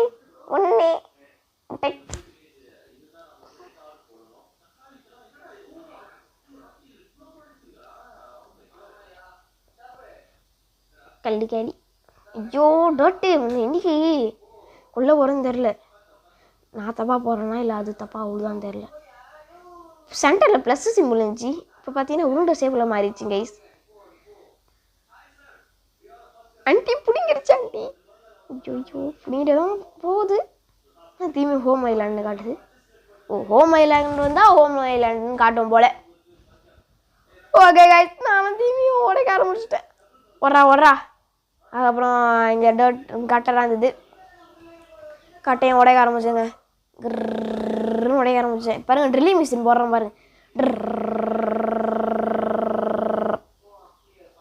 கல்லு கேலி. ஐயோ டோட்டு இன்னைக்கு கொள்ள போகிறேன்னு தெரில. நான் தப்பாக போகிறேன்னா இல்லை அது தப்பாக அவ்வளோதான் தெரில. சென்டரில் ப்ளஸ் சிம்பிள் இருந்துச்சு, இப்போ பார்த்தீங்கன்னா உருண்டை சேஃபில் மாறிடுச்சு கைஸ். Aunty பிடிங்கிருச்சு aunty. ஐயோ பிடிங்கிட்டு தான் போகுது. திரும்பி ஹோம் ஐலாண்டுன்னு காட்டுது. ஓ ஹோம் ஐலாண்டு வந்தால் ஹோம் ஐலாண்டுன்னு காட்டும் போல். ஓகே கைஸ், நானும் திரும்பி உடைக்க ஆரம்பிச்சிட்டேன். ஓடுறா. அதுக்கப்புறம் இங்கே கட்டெல்லாம் இருந்தது, கட்டையும் உடைக்க ஆரம்பிச்சேங்க. கிர்ன்னு உடைக்க ஆரம்பித்தேன். பாருங்கள் ட்ரில்லிங் மிஷின் போடுறேன் பாருங்கள்.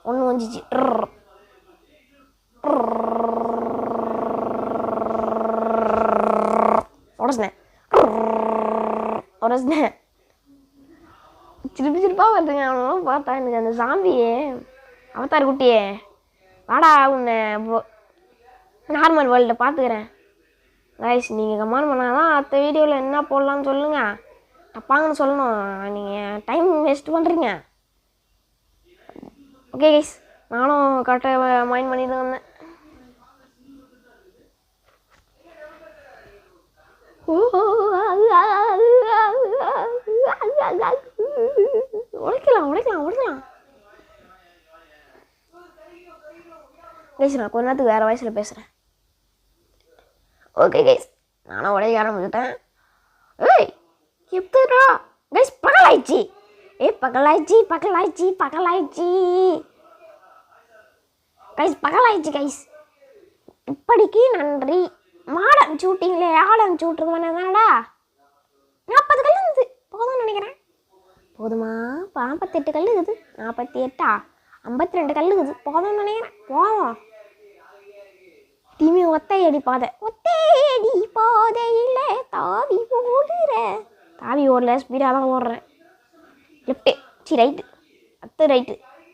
ஒன்று வந்துச்சு. உடச்சினேன். சிரிப்பாக வருதுங்க. அவனும் பார்த்தா எனக்கு அந்த சாம்பியே அவதார் குட்டியே வாடா உன்னை நார்மல் வேர்ல்டை பார்த்துக்கிறேன். கைஸ் நீங்கள் கமெண்ட் பண்ணால் தான் அடுத்த வீடியோவில் என்ன போடலான்னு சொல்லுங்கள். தப்பாங்கன்னு சொல்லணும். நீங்கள் டைம் வேஸ்ட் பண்ணுறீங்க. ஓகே கைஸ், நானும் கரெக்டாக மைண்ட் பண்ணிட்டு வந்தேன். உடைக்கலாம். கைஸ் நான் கொஞ்ச நேரத்துக்கு வேறு வயசில் பேசுகிறேன். ஓகே கைஸ், நானும் உடைக்க ஆரம்பிச்சுட்டேன். ஏய் எப்படா கைஸ் பகலாயிடுச்சு. பகலாயிடுச்சு கைஸ். இப்படிக்கு நன்றி. மாடர்ன் ஷூட்டிங்ல ஆடம் ஷூட்டுக்கு வேணாடா 40 கல் இருந்தது போதும்னு நினைக்கிறேன். போதுமா? 48 கல் இருக்குது. 48 52 கல் இருக்குது. போதும்னு நினைக்கிறேன். போதும். தீமி ஒத்தையடி பாதையில் தாவி ஓடல. ஸ்பீடாக தான் ஓடுறேன். லெஃப்ட்டு ரைட்டு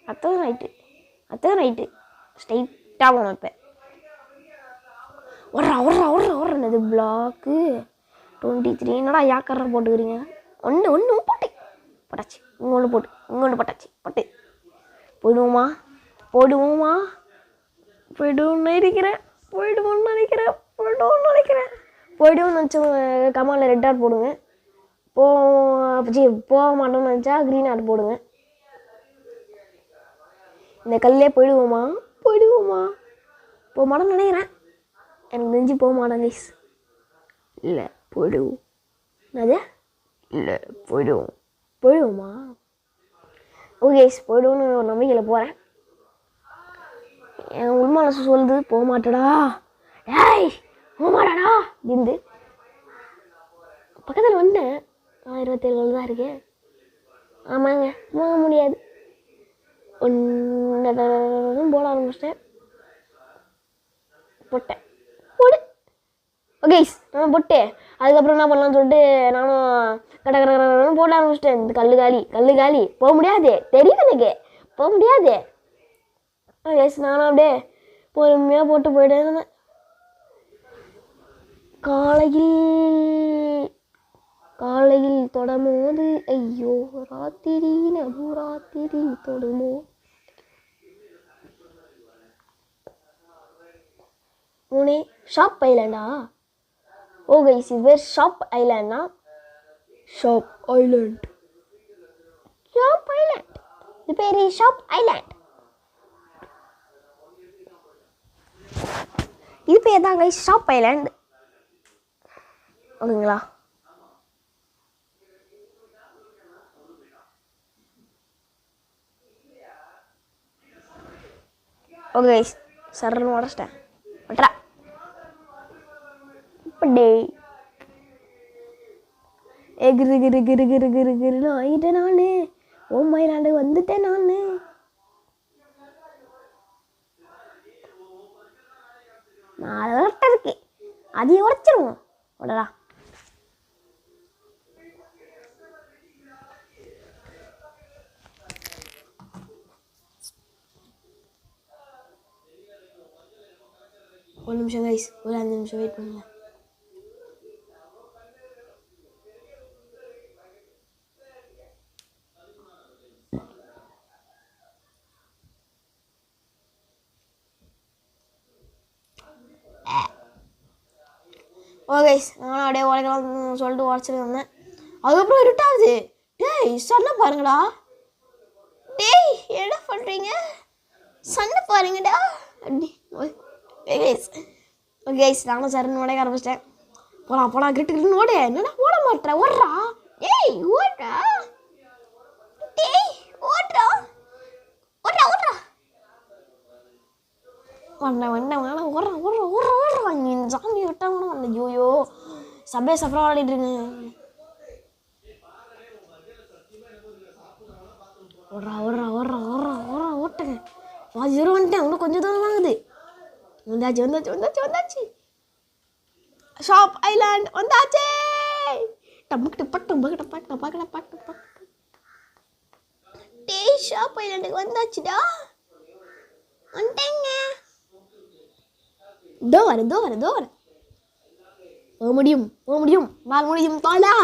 அடுத்தது ரைட்டு ஸ்ட்ரைட்டாக போகணும். இப்போ ஓடுறது பிளாக்கு 23. என்னடா யாக்கரை போட்டுக்கிறீங்க? ஒன்று போட்டாச்சு. இங்கே ஒன்று போட்டாச்சு. போயிடுவோமா? போயிடுவோன்னு நினைக்கிறேன். போயிடுவோன்னு நினச்ச கமாண்டில் ரெட் ஆட் போடுங்க. போக மாட்டோம்னு நினச்சா க்ரீன் ஆட் போடுங்க. இந்த கல்லே போயிடுவோமா? போக மாட்டோம்னு நினைக்கிறேன். எனக்கு தெரிஞ்சு போக மாட்டேன் கைஸ். இல்லை போயிடுவோம். அது இல்லை போயிடுவோமா? ஓகே கைஸ், போயிடுவோன்னு ஒரு நம்பிக்கையில் போகிறேன். என் உள்மனசு சொல்லுது போக மாட்டடா அப்படின்னு. பக்கத்தில் வந்துட்டேன். 27 தான் இருக்கேன். ஆமாங்க, போக முடியாது. போட ஆரம்பிச்சிட்டேன். போட்டேன். ஓகே நான் போட்டு அதுக்கப்புறம் என்ன பண்ணலான்னு சொல்லிட்டு நானும் கடை போட ஆரம்பிச்சிட்டேன். இந்த கல்லு காலி போக முடியாது. தெரியும் எனக்கு போக முடியாது. நானும் அப்படியே பொறுமையாக போட்டு போயிட்டே இருந்தேன். காலையில் தொடமோது ஐயோ ராத்திரி நடுராத்திரி தொடுமோ. ஷாப் ஐலாண்டா? ஓ கைஸ், இது பேர் ஷாப் ஐலாண்டா? ஷாப் ஐலாண்ட் இது பேர் ஷாப் ஐலாண்ட். இது பேர் தான் கைஸ் ஷாப் ஐலாண்ட். ஓகேங்களா? ஓகே கைஸ், சரன்னு உடச்சிட்டேன். பட்டே கிரு ஆகிட்டேன். நான் ஹோம் ஐலாண்டு வந்துட்டேன். நான் இருக்கு அதையும் உடைச்சிருவோம். உடலா ஒரு நிமிஷம் கைஸ், ஒரு 5 நிமிஷம் வெயிட் பண்ணுங்க. ஓகே நானும் அப்படியே உடைக்கலாம்னு சொல்லிட்டு உடச்சிட்டு வந்தேன். அதுக்கப்புறம் இருட்டாகுது. டேய் சன்னை பாருங்கடா. டேய் என்ன பண்ணுறீங்க? சன்னை பாருங்கடா அப்படி. ஓகே நானும் சரன்னு உடைக்க ஆரம்பிச்சிட்டேன். போடா கிட்டு ஓடு. என்னடா ஓட மாட்டேன் ஓடுறா. டேய் ஓடுறா. டேய் ஓடுறா. வந்தேன் ஓடுறான். நீ இந்த சாமி விட்டா கூட வந்தேன். ஐயோ சபே சஃபரா விளையாடிட்டு இருக்கேன். ஓட்டுங்க. பாதி தூரம் வந்துட்டேன். இன்னும் கொஞ்சம் தூரம் வாங்குது. வந்தாச்சு. ஷாப் ஐலாண்ட் வந்தாச்சு. டேய் ஷாப் ஐலாண்டுக்கு வந்தாச்சுடா. வந்துட்டேங்க. தோ வரேன். போக முடியும். நான் முடியும் தோலா.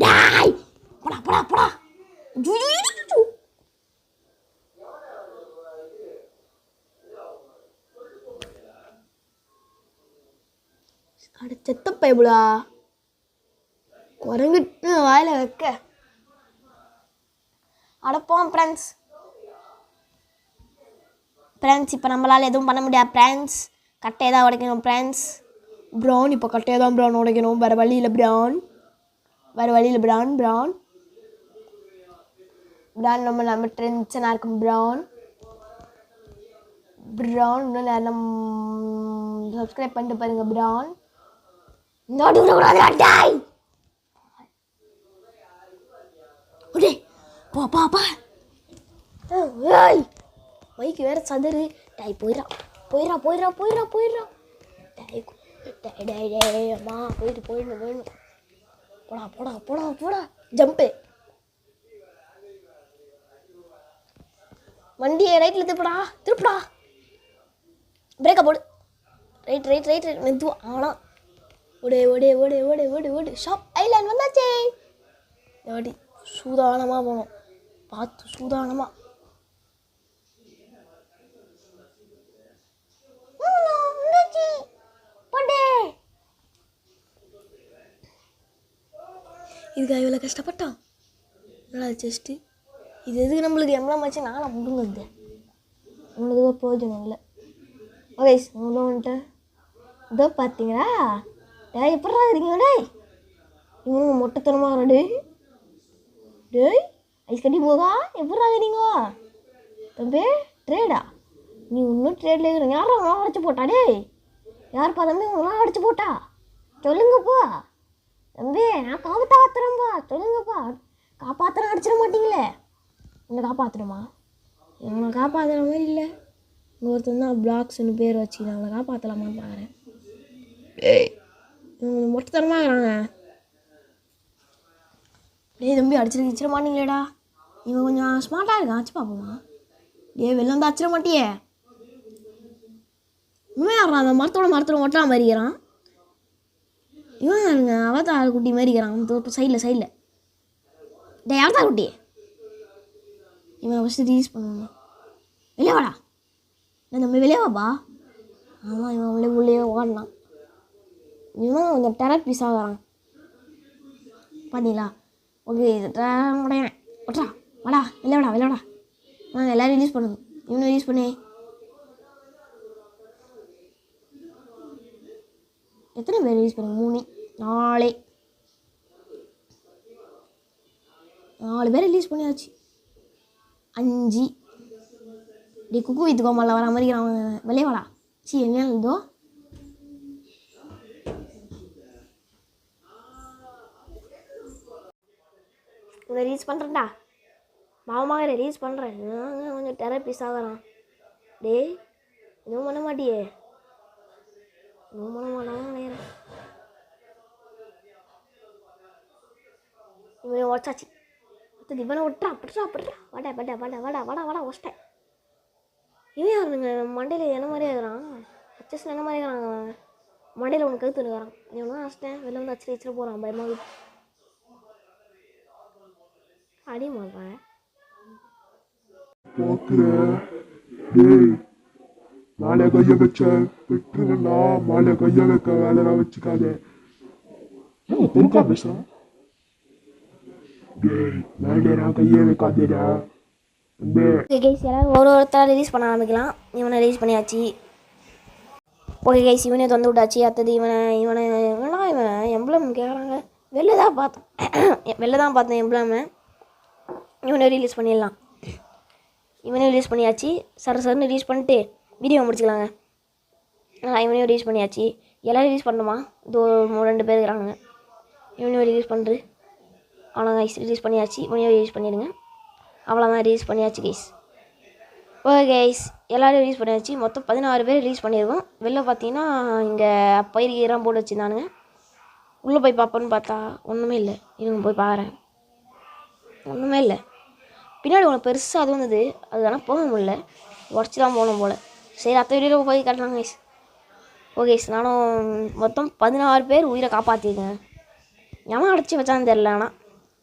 டாய் போடா. அட செத்த பைபிளா குரங்கிட்டு வாயில வைக்க. அடப்போம் ஃப்ரெண்ட்ஸ். இப்போ நம்மளால் எதுவும் பண்ண முடியாது ஃப்ரெண்ட்ஸ். கட்டையை தான் உடைக்கணும் ஃப்ரெண்ட்ஸ். ப்ரௌன் இப்போ கட்டையை தான் ப்ரௌன் உடைக்கணும். வேறு வழியில் ப்ரௌன் நம்ம டென்ஷனாக இருக்கும். ப்ரௌன் இன்னும் நேரம் சப்ஸ்கிரைப் பண்ணிட்டு பாருங்க. ப்ரௌன் நோட்டி விடக்கூடாது. பா மைக்கு வேற சதறு. டை போயிடா. அம்மா போயிடணும். போடா ஜம்பு. வண்டியை ரைட்டில் திருப்படா. பிரேக்கை போடு. ரைட் மெதுவா. ஆனால் ஓடு. ஷாப் ஐலாண்ட் வந்தாச்சே. ஓடி சூதானமாக போகணும். பார்த்து சூதானமாக. இதுக்காக இவ்வளோ கஷ்டப்பட்டான். நல்லா செஸ்ட்டு. இது எதுக்கு நம்மளுக்கு எம்ப்ளாம் வச்சு நானும் பிடுங்குது. நம்மளுக்கு ஏதோ பிரயோஜனம் இல்லை. ஓகே வந்துட்டு இதோ பார்த்தீங்களா. எப்படா இருக்கீங்க டேய். இவங்க மொட்டைத்தனமாக டேய் ஐஸ் கட்டி போகா. எப்படா இருக்கீங்க தம்பி? ட்ரேடா நீ இன்னும் ட்ரேடில் இருக்கிற. யாரும் உங்களாம் அடிச்சு போட்டா? டேய் யாருப்பா தம்பி உங்களாம் அடிச்சு போட்டா? சொல்லுங்கப்பா தம்பி. நான் காப்பாற்றுறேன்ப்பா. சொல்லுங்கப்பா. காப்பாற்றுறேன் அடிச்சிட மாட்டீங்களே. என்னை காப்பாற்றணுமா? என்னை காப்பாற்றுற மாதிரி இல்லை. இங்கே ஒருத்தன் தான் பிளாக்ஸ்னு பேர் வச்சு நான் அவளை காப்பாற்றலாமான்னு பார்க்குறேன். இவங்க மொட்டத்தனமாக இருக்கிறாங்க. தம்பி அடிச்சிட மாட்டீங்களேடா. இவன் கொஞ்சம் ஸ்மார்ட்டாக இருக்கான். அடிச்சு பார்ப்போமா? வெளில வந்து அடிச்சிட மாட்டியே. இவன் யாரா அந்த மரத்தோட ஒட்டா மாதிரிக்கிறான். இவன் யாருங்க? அவதார் குட்டி மாதிரிக்கிறான். சைடில் அவதார் குட்டி. இவன் ஃபஸ்ட்டு ரீல்ஸ் பண்ணுவான். வெளியே வாடா. நம்ம வெளியே வாப்பா. ஆமாம் இவன் உள்ளே ஓடலாம். இவன் கொஞ்சம் டெரர் பீஸ் ஆகிறான் பார்த்தீங்களா. ஓகே உடையன் ஒட்டா. வாடா வெளியே வாடா. நாங்கள் எல்லோரும் ரிலீஸ் பண்ணணும். இவனை ரிலீஸ் பண்ணி எத்தனை பேர் ரிலீஸ் பண்ணுங்க? 4 பேர் ரிலீஸ் பண்ணியாச்சு. 5 டி குக்கு வித்து கோமாலில் வர மாதிரி அவன் வெளியே வாடா. என்ன இதோ இதை ரீல்ஸ் பண்ணுறேன்டா. மாமாவை ரீல்ஸ் பண்ணுறேன். கொஞ்சம் டெரர் பீஸ் ஆகிறான். டேய் எதுவும் பண்ண மாட்டியே. எதுவும் பண்ண மாட்டான் நினைக்கிறேன். இவன் உடச்சாச்சு. இவனை விட்டுறா. வாடா ஒச்சிட்டேன். இவன் யாருங்க மண்டையில் என்ன மாதிரியே இருக்கிறான். ஹச்சஸ் என்ன மாதிரி இருக்கிறாங்க. மண்டையில் ஒன்று கழுத்து இருக்கிறான். இவனா அடிச்சிட்டேன். வெளில வந்து அடிச்சுட்டு போகிறான் பயமாக. அடி மாட்டேன். மேலே கைய வச்ச விட்டுருங்கண்ணா, மேலே கைய வைக்க வேலைலாம் வச்சுக்காதே. ஏன் பெருக்கா பேசுறான்? டேய் மேலே நான் கைய வைக்காதேடா. ஓகே கைஸ், எல்லாரும் ஒருத்தர் ரிலீஸ் பண்ண ஆரம்பிக்கலாம். இவனை ரிலீஸ் பண்ணியாச்சு. ஓகே கைஸ், இவனே திறந்து விட்டாச்சு. அடுத்தது இவன் எம்ப்ளம் கேட்குறாங்க. வெளில தான் பார்த்தேன் எம்ப்ளமை. இவனை ரிலீஸ் பண்ணிடலாம். இவனே ரிலீஸ் பண்ணியாச்சு. சருன்னு ரிலீஸ் பண்ணிட்டு வீடியோ முடிச்சுக்கலாங்க. இவனையும் ரிலீஸ் பண்ணியாச்சு. எல்லோரும் ரிலீஸ் பண்ணணுமா? இதோ 2 பேர் இருக்கிறாங்க. இவனையும் ரிலீஸ் பண்ணுறது. அவ்வளோ கைஸ், ரிலீஸ் பண்ணியாச்சு. இவனையும் ரிலீஸ் பண்ணிடுங்க. அவ்வளோதான், ரிலீஸ் பண்ணியாச்சு கைஸ். ஓகே கைஸ், எல்லோரும் ரிலீஸ் பண்ணியாச்சு. மொத்தம் 16 பேர் ரிலீஸ் பண்ணியிருக்கோம். வெளில பார்த்தீங்கன்னா இங்கே பயிர்கீரெலாம் போட்டு வச்சுருந்தானுங்க. உள்ளே போய் பார்ப்போன்னு பார்த்தா ஒன்றுமே இல்லை. இவங்க போய் பார்க்குறேன், ஒன்றுமே இல்லை. பின்னாடி ஒன்று பெருசாக அது வந்தது. அது ஆனால் போக முடியல, உடச்சி தான் போகணும் போல். சரி, அடுத்த வீடியோவில் போய் காட்டலாம் கைஸ். ஓகே கைஸ், நானும் மொத்தம் 16 பேர் உயிரை காப்பாற்றிருக்கேன். எவன் அடைச்சி வச்சான்னு தெரில. ஆனால்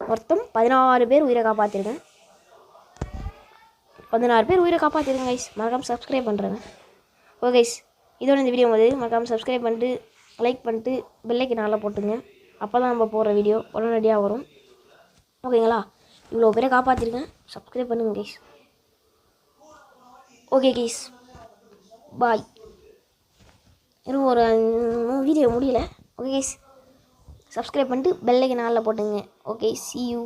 மொத்தம் 16 பேர் உயிரை காப்பாற்றிருக்கேன். 16 பேர் உயிரை காப்பாற்றிருக்கேன் கைஸ். மறக்காமல் சப்ஸ்கிரைப் பண்ணுறேங்க. ஓகே கைஸ், இதோட இந்த வீடியோ வந்து மறக்காமல் சப்ஸ்கிரைப் பண்ணிட்டு லைக் பண்ணிட்டு பெல்லைக்கு நல்லா போட்டுங்க. அப்போ தான் நம்ம போடுற வீடியோ உடனடியாக வரும். ஓகேங்களா? இவ்வளோ பேரை காப்பாற்றிருக்கேன். சப்ஸ்கிரைப் பண்ணுங்க கைஸ். ஓகே கைஸ், பாய். இன்னும் ஒரு வீடியோ முடியல. ஓகே கைஸ், சப்ஸ்கிரைப் பண்ணிட்டு பெல்லைக்கு நல்லா போட்டுங்க. Okay, see you.